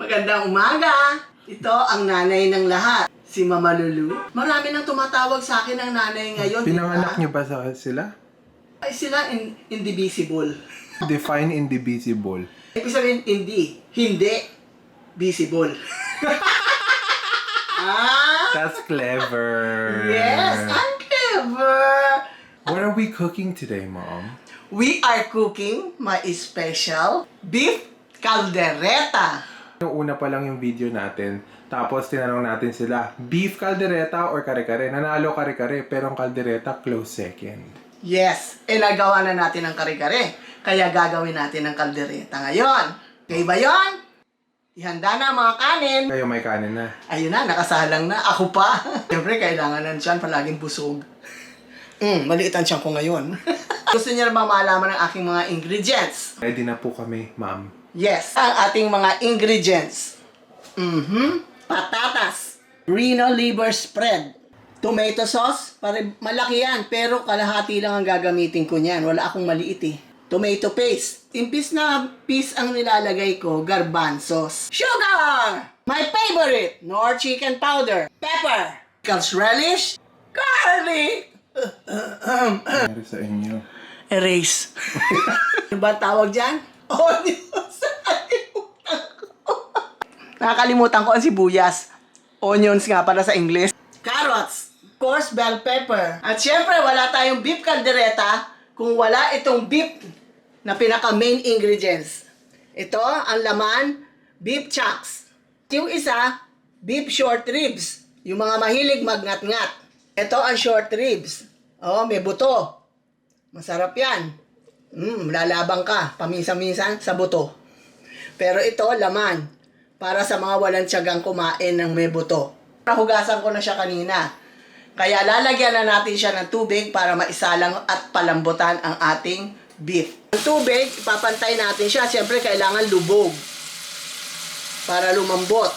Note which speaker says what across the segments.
Speaker 1: Magandang umaga! Ito ang nanay ng lahat, si Mama Lulu. Marami nang tumatawag sa akin ng nanay ngayon.
Speaker 2: Pinanganak niyo ba sila?
Speaker 1: Ay, sila indivisible.
Speaker 2: Define indivisible.
Speaker 1: Ibig sabihin, hindi, visible.
Speaker 2: That's clever.
Speaker 1: Yes, I'm clever.
Speaker 2: What are we cooking today, Mom?
Speaker 1: We are cooking my special beef caldereta.
Speaker 2: Yung una pa lang yung video natin, tapos tinanong natin sila, beef caldereta or kare-kare? Nanalo kare-kare, pero ang caldereta close second.
Speaker 1: Yes, nagawa na natin ang kare-kare. Kaya gagawin natin ang kaldereta ngayon. Okay ba yun? Ihanda na ang mga kanin.
Speaker 2: Kayo may kanin na.
Speaker 1: Ayun na, nakasalang na. Ako pa. Siyempre, kailangan ng tiyan palaging busog. Maliit ang tiyan ko ngayon. Gusto niyo na ba malaman ang aking mga ingredients?
Speaker 2: Ready na po kami, Ma'am.
Speaker 1: Yes, ang ating mga ingredients. Patatas. Reno liver spread. Tomato sauce. Malaki yan, pero kalahati lang ang gagamitin ko niyan. Wala akong maliit eh. Tomato paste. Impis na piece ang nilalagay ko, garbanzos. Sugar! My favorite! Nor chicken powder. Pepper. Pickles relish. Garlic!
Speaker 2: Meron sa inyo.
Speaker 1: Erase. Ano ba tawag dyan? Onions. Nakakalimutan ko ang sibuyas. Onions nga para sa English. Carrots. Of course, bell pepper. At syempre, wala tayong beef caldereta kung wala itong beef na pinaka-main ingredients. Ito, ang laman, beef chunks. Yung isa, beef short ribs. Yung mga mahilig magngat-ngat. Ito ang short ribs. Oh, may buto. Masarap yan. Lalabang ka, paminsan-minsan sa buto. Pero ito, laman. Para sa mga walang tiyagang kumain ng may buto. Nahugasan ko na siya kanina. Kaya lalagyan na natin siya ng tubig para maisalang at palambutan ang ating beef. Ang tubig, ipapantay natin siya. Siyempre, kailangan lubog. Para lumambot.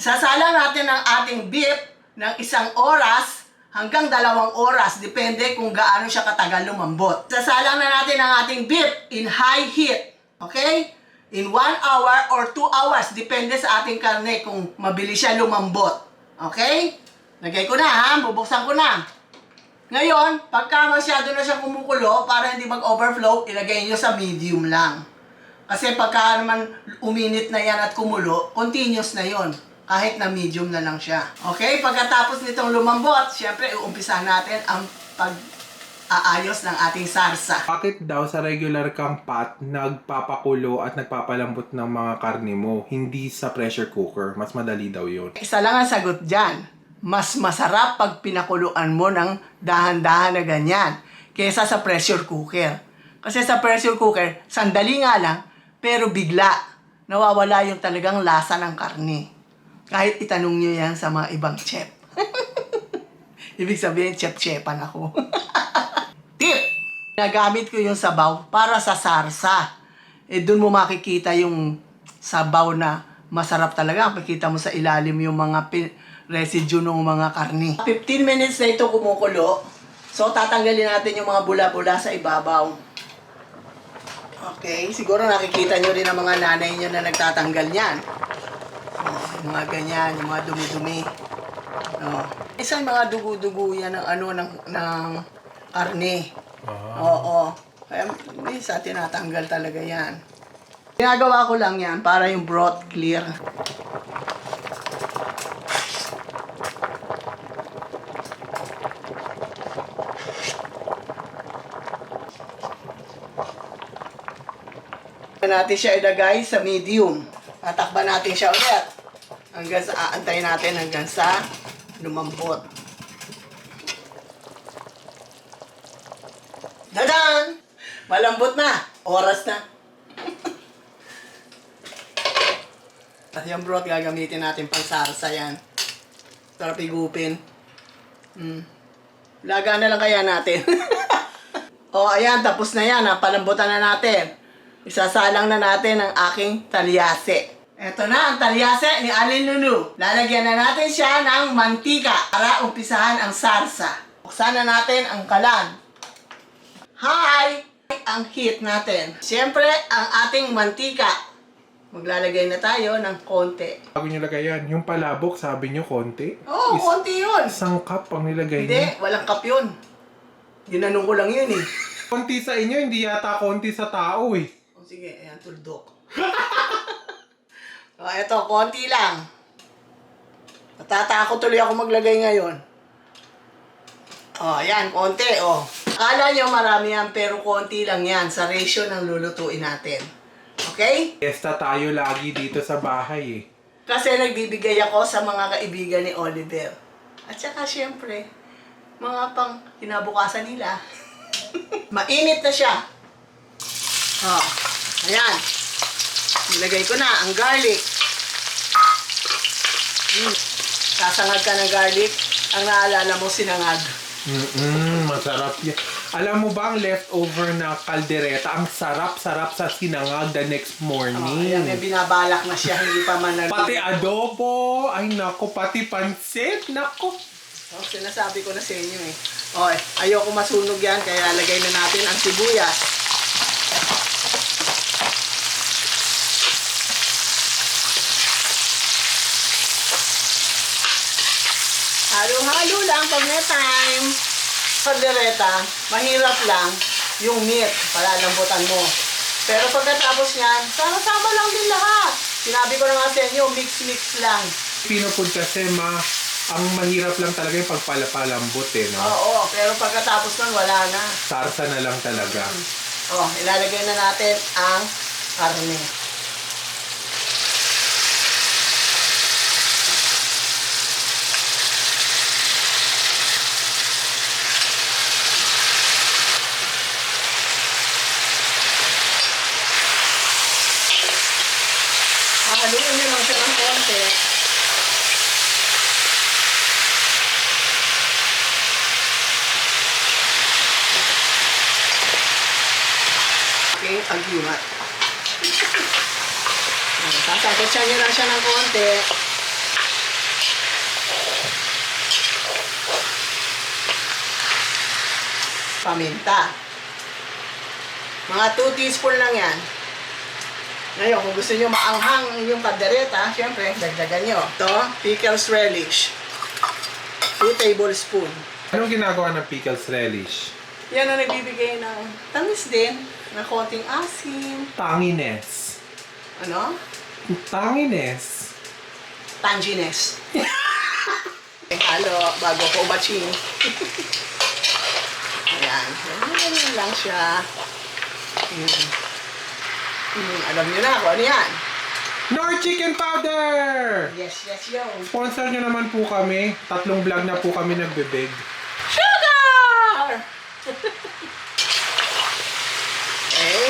Speaker 1: Isasalang natin ang ating beef ng 1 oras hanggang 2 oras. Depende kung gaano siya katagal lumambot. Isasalang na natin ang ating beef in high heat. Okay? In 1 hour or 2 hours. Depende sa ating karne kung mabilis siya lumambot. Okay? Lagay ko na ha. Bubuksan ko na. Ngayon, pagka masyado na siyang kumukulo, para hindi mag-overflow, ilagay nyo sa medium lang. Kasi pagka naman uminit na yan at kumulo, continuous na yon. Kahit na medium na lang siya. Okay? Pagkatapos nitong lumambot, syempre, uumpisahan natin ang pag-aayos ng ating sarsa.
Speaker 2: Bakit daw sa regular kang pot, nagpapakulo at nagpapalambot ng mga karne mo, hindi sa pressure cooker? Mas madali daw yun.
Speaker 1: Isa lang ang sagot dyan. Mas masarap pag pinakuluan mo ng dahan-dahan na ganyan kaysa sa pressure cooker. Kasi sa pressure cooker, sandali nga lang, pero bigla nawawala yung talagang lasa ng karne. Kahit itanong nyo yan sa mga ibang chef. Ibig sabihin, chef-chefan ako. Tip! Nagamit ko yung sabaw para sa sarsa. Doon mo makikita yung sabaw na masarap talaga. Makikita mo sa ilalim yung mga residue ng mga karni. 15 minutes na ito kumukulo. So, tatanggalin natin yung mga bula-bula sa ibabaw. Okay, siguro nakikita nyo rin ang mga nanay nyo na nagtatanggal niyan. Yung mga ganyan, yung mga dumi-dumi. Isang mga dugo-dugo yan ng karne. Oo. Kaya minsan tinatanggal talaga yan. Ginagawa ko lang yan para yung broth clear. Natin siya ilagay sa medium. Tatakban natin siya ulit. Hanggang sa aantayin natin hanggang sa lumambot. Dadan! Malambot na. Oras na. At yung broth gagamitin natin pang sarsa yan. Sarap igupin. Laga na lang kaya natin. Ayan, tapos na yan. Palambutan na natin. Isasalang na natin ang aking talyase. Ito na ang talyase ni Aling Lulu. Lalagyan na natin siya ng mantika para umpisahan ang sarsa. Buksan na natin ang kalan. High ang heat natin. Siyempre, ang ating mantika maglalagay na tayo ng konti.
Speaker 2: Bago nyo lagay yan, yung palabok, sabi nyo konti?
Speaker 1: Oo, konti yun.
Speaker 2: Isang cup ang nilagay
Speaker 1: Hindi,
Speaker 2: nyo.
Speaker 1: walang cup yun. Ginanong ko lang yun eh.
Speaker 2: Konti sa inyo, hindi yata konti sa tao eh.
Speaker 1: O sige, ayan, tuldok. O, eto, konti lang. Natatakot tuloy ako maglagay ngayon. O, ayan, konti, o. Akala nyo marami yan, pero konti lang yan sa ratio ng lulutuin natin. Okay?
Speaker 2: Fiesta tayo lagi dito sa bahay eh.
Speaker 1: Kasi nagbibigay ako sa mga kaibigan ni Oliver. At saka syempre, mga pang kinabukasan nila. Mainit na siya. Oh, ayan. Nilagay ko na ang garlic. Sasangag ka ng garlic. Ang naalala mo, sinangag.
Speaker 2: Masarap yan. Alam mo ba ang leftover na kaldereta, ang sarap-sarap sa sinangag the next
Speaker 1: Oh,
Speaker 2: morning.
Speaker 1: ayan, may binabalak na siya. Hindi pa man
Speaker 2: Pati adobo, ay nako, pati pansit, nako.
Speaker 1: Oh, sinasabi ko na sa inyo eh. Oh, ayoko masunog yan, kaya lagay na natin ang sibuyas. Halo-halo lang pag may time. Kaldereta, mahirap lang yung meat, palalambutan mo. Pero pagkatapos niyan, sama-sama lang din lahat. Sinabi ko na nga sa inyo, mix-mix lang.
Speaker 2: Pinupod kasi ang mahirap lang talaga yung pagpalapalambot eh, no?
Speaker 1: Oo, pero pagkatapos nun, wala na.
Speaker 2: Sarsa na lang talaga.
Speaker 1: Oh, ilalagay na natin ang karne. Haluin nyo lang siya ng konti. Okay, agimat. Sasagotsan nyo lang siya ng konti. Paminta. Mga 2 teaspoon lang yan. Ngayon, kung gusto nyo maanghang yung kaldereta, syempre, dagdagan nyo. Ito, pickles relish. 2 tablespoon.
Speaker 2: Anong ginagawa ng pickles relish?
Speaker 1: Yan ang nagbibigay ng tamis din, ng konting asin.
Speaker 2: Tangines.
Speaker 1: Ano?
Speaker 2: Tangines.
Speaker 1: Tanginess. Halo, bago ko ubaching. Ayan. Ayan lang siya. Alam nyo na kung ano yan.
Speaker 2: Nor Chicken Powder!
Speaker 1: Yes, yun.
Speaker 2: Sponsor nyo naman po kami. 3 vlog na po kami nagbebeg.
Speaker 1: Sugar! Okay.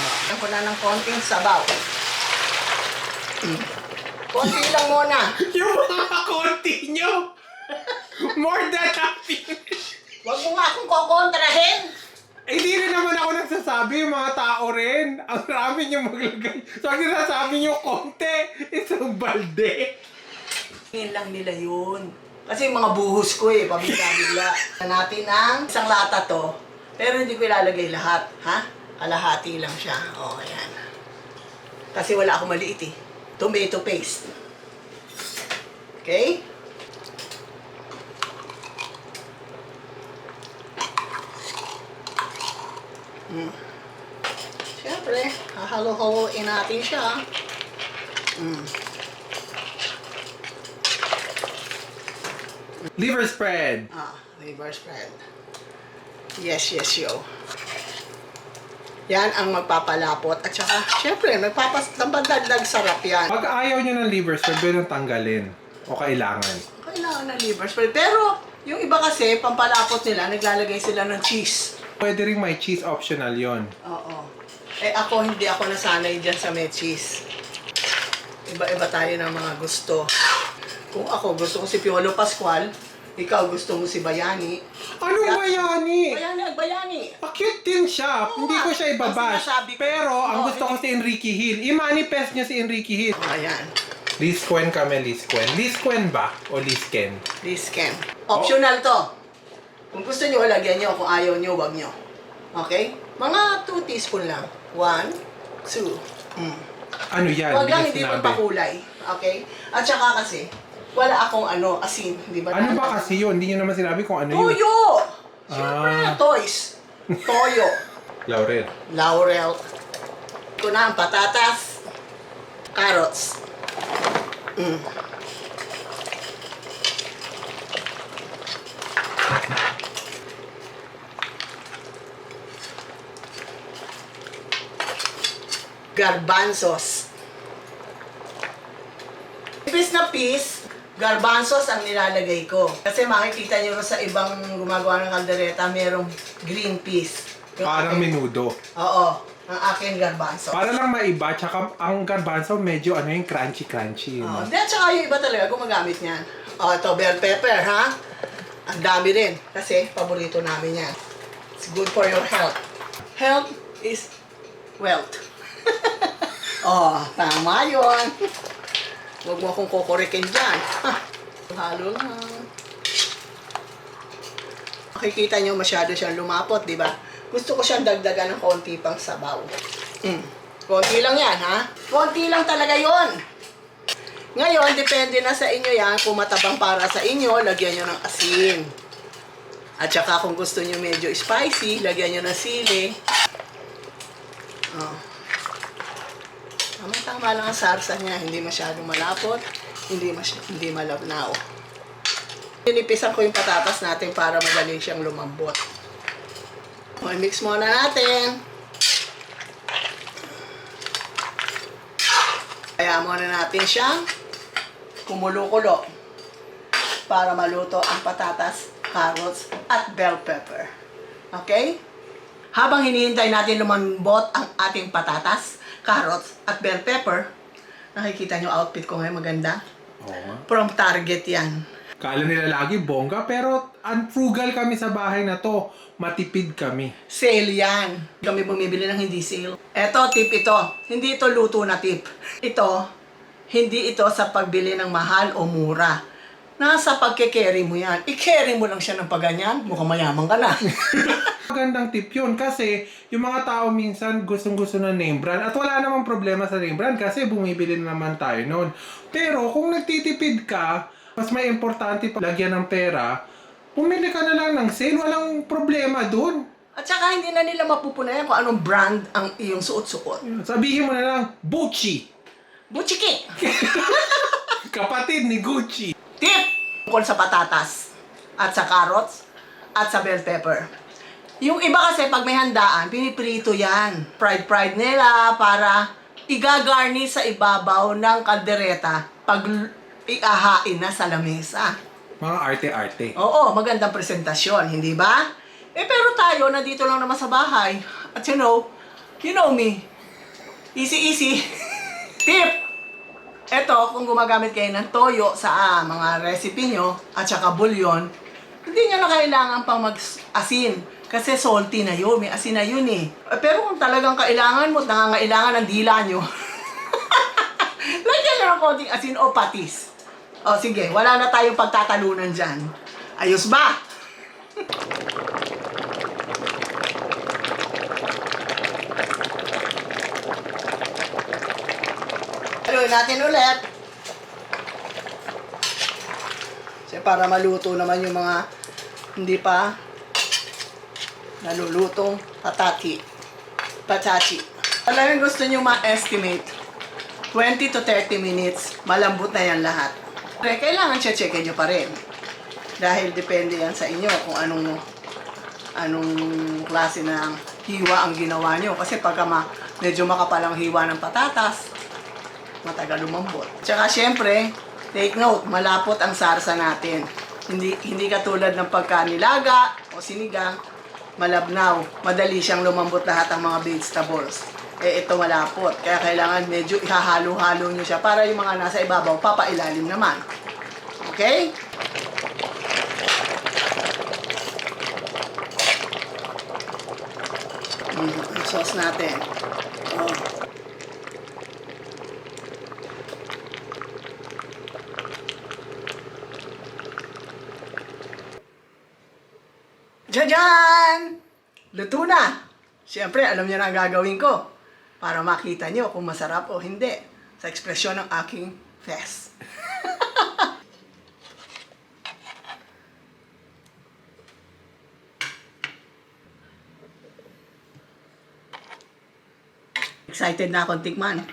Speaker 1: Ayan ko na ng konting sabaw. Konti lang muna.
Speaker 2: Yung mga konti nyo! More than happy!
Speaker 1: Huwag mo nga akong kukontrahin.
Speaker 2: Eh, di rin naman ako nagsasabi, yung mga tao rin. Ang rami nyo maglagay. So, ang sinasabi nyo, konti, isang balde.
Speaker 1: Tingin lang nila yun. Kasi yung mga buhos ko eh, pabigla-bigla. Natin ang isang lata to. Pero hindi ko ilalagay lahat, ha? Kalahati lang siya. O, ayan. Kasi wala akong maliit eh. Tomato paste. Okay? Siyempre, hahalo-haloin natin siya.
Speaker 2: Liver spread.
Speaker 1: Liver spread. Yes, yo. Yan ang magpapalapot. At saka, syempre, magpapadagdag sarap yan.
Speaker 2: Pag ayaw nyo ng liver spread, pwede tanggalin. O kailangan.
Speaker 1: Kailangan ng liver spread. Pero, yung iba kasi, pampalapot nila, naglalagay sila ng cheese.
Speaker 2: Pwede rin may cheese, optional yon.
Speaker 1: Oo. Eh ako, hindi ako nasanay dyan sa may cheese. Iba-iba tayo ng mga gusto. Kung ako, gusto ko si Piolo Pascual, ikaw gusto mo si Bayani.
Speaker 2: Anong bayani?
Speaker 1: Bayani at Bayani.
Speaker 2: Cute din siya.
Speaker 1: Oo
Speaker 2: Hindi
Speaker 1: nga.
Speaker 2: ko siya ibabash.
Speaker 1: Ang sinasabi ko.
Speaker 2: Pero, ang
Speaker 1: Oo,
Speaker 2: gusto ko si Enrique Hill. I-manifest niyo si Enrique Hill.
Speaker 1: Ayan.
Speaker 2: Lisquen kami, Lisquen. Lisquen ba? O Lisken?
Speaker 1: This can. Optional to. Kung gusto nyo, lagyan nyo. Kung ayaw nyo, wag nyo. Okay? Mga 2 teaspoon lang. 1, 2.
Speaker 2: Ano yan?
Speaker 1: Huwag lang
Speaker 2: Hindi
Speaker 1: hindi
Speaker 2: niya sinabi.
Speaker 1: magpakulay. Okay? At saka kasi, wala akong asin. Di ba?
Speaker 2: Ano ba kasi yun? Hindi niyo naman sinabi kung ano yun.
Speaker 1: Toyo! Siyempre, toys. Toyo.
Speaker 2: Laurel.
Speaker 1: Laurel. Ito na ang patatas. Carrots. Garbanzos. Piece, garbanzos ang nilalagay ko. Kasi makikita nyo sa ibang gumagawa ng kaldereta, merong green peas. Yung
Speaker 2: Parang
Speaker 1: akin-
Speaker 2: menudo.
Speaker 1: Oo, ang akin garbanzo.
Speaker 2: Para lang maiba, tsaka ang garbanzo medyo ano yung crunchy-crunchy.
Speaker 1: Oh,
Speaker 2: No?
Speaker 1: then tsaka yung iba talaga gumagamit niyan. Oh, ito bell pepper, ha? Ang dami rin kasi paborito namin yan. It's good for your health. Health is wealth. Oh, tama yun. Huwag mo akong kokorikin dyan. Halo lang. Makikita nyo masyado siyang lumapot, di ba? Gusto ko siyang dagdagan ng konti pang sabaw. Konti lang yan, ha? Konti lang talaga yon. Ngayon, depende na sa inyo yan. Kung matabang para sa inyo, lagyan nyo ng asin. At saka kung gusto nyo medyo spicy, lagyan nyo ng sili. Oh. Tama lang ang sarsa niya. Hindi masyadong malapot. Hindi malabnaw. Pinipisan ko yung patatas natin para madali siyang lumambot. I-mix muna natin. Kaya muna natin siyang kumulo-kulo para maluto ang patatas, carrots, at bell pepper. Okay? Habang hinihintay natin lumambot ang ating patatas, carrots, at bell pepper, nakikita nyo outfit ko ngayon maganda?
Speaker 2: Oo nga.
Speaker 1: From Target yan.
Speaker 2: Kala nila lagi bongga, pero frugal kami sa bahay na to. Matipid kami.
Speaker 1: Sale yan. Kami bumibili ng hindi sale. Eto, tip ito. Hindi ito luto na tip. Ito, hindi ito sa pagbili ng mahal o mura. Nasa pagke-carry mo yan. I-carry mo lang siya ng paganyan, mukhang mayaman ka na.
Speaker 2: Magandang tip yun kasi yung mga tao minsan gustong-gusto ng name brand at wala namang problema sa name brand kasi bumibili naman tayo noon. Pero kung nagtitipid ka, mas may importante pa lagyan ng pera, pumili ka na lang ng sale, walang problema dun.
Speaker 1: At saka hindi na nila mapupunayan kung anong brand ang iyong suot-suot.
Speaker 2: Sabihin mo na lang, Gucci.
Speaker 1: Butchiki!
Speaker 2: Kapatid ni Gucci.
Speaker 1: Tip! Tungkol sa patatas, at sa carrots, at sa bell pepper. Yung iba kasi pag may handaan, piniprito yan. Fried nila para igagarni sa ibabaw ng kaldereta pag iahain na sa lamesa.
Speaker 2: Mga arte-arte.
Speaker 1: Oo, magandang presentasyon, hindi ba? Pero tayo, nandito lang naman sa bahay. At you know me. Easy. Tip! Eto, kung gumagamit kayo ng toyo sa mga recipe nyo, at saka bulyon, hindi nyo na kailangan pang mag-asin. Kasi salty na yun, may asin na yun eh. Pero kung talagang kailangan mo, nangangailangan ng dila nyo, lagyan nyo ng konting asin o patis. O sige, wala na tayong pagtatalunan dyan. Ayos ba? Haluin natin ulit. Kasi para maluto naman yung mga hindi pa nalulutong patati. Alam yung gusto nyo ma-estimate, 20 to 30 minutes, malambot na yan lahat. Pero kailangan check-checkin nyo pa rin. Dahil depende yan sa inyo kung anong klase ng hiwa ang ginawa nyo. Kasi pagka medyo makapal ang hiwa ng patatas, matagal lumambot. Tsaka syempre, take note, malapot ang sarsa natin. Hindi katulad ng pagkanilaga o sinigang, malabnaw. Madali siyang lumambot lahat ang mga vegetables. Ito malapot. Kaya kailangan medyo ihahalo-halo nyo siya para yung mga nasa ibabaw, papailalim naman. Okay? Ang sauce natin. Oh. Diyan! Luto na! Siyempre, alam niyo na ang gagawin ko. para makita nyo kung masarap o hindi sa ekspresyon ng aking face. Excited na akong tikman.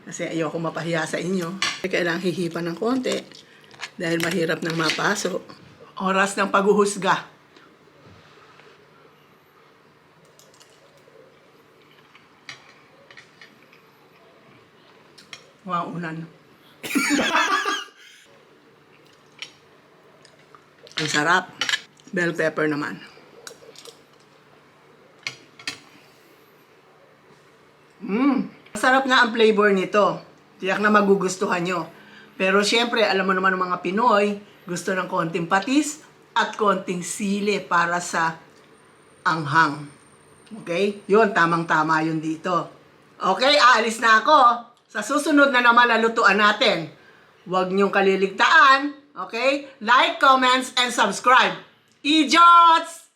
Speaker 1: Kasi ayoko mapahiya sa inyo. Kailangang hihipan ng konti dahil mahirap nang mapasok. Oras ng paghuhusga. Wow, ulan. Ang sarap. Bell pepper naman. Masarap nga ang flavor nito. Tiyak na magugustuhan nyo. Pero syempre, alam mo naman ng mga Pinoy, gusto ng konting patis at konting sili para sa anghang. Okay? Yun, tamang-tama yun dito. Okay, aalis na ako. Sa susunod na naman na lutuan natin. Huwag niyong kaliligtaan. Okay? Like, comments, and subscribe. Idiots!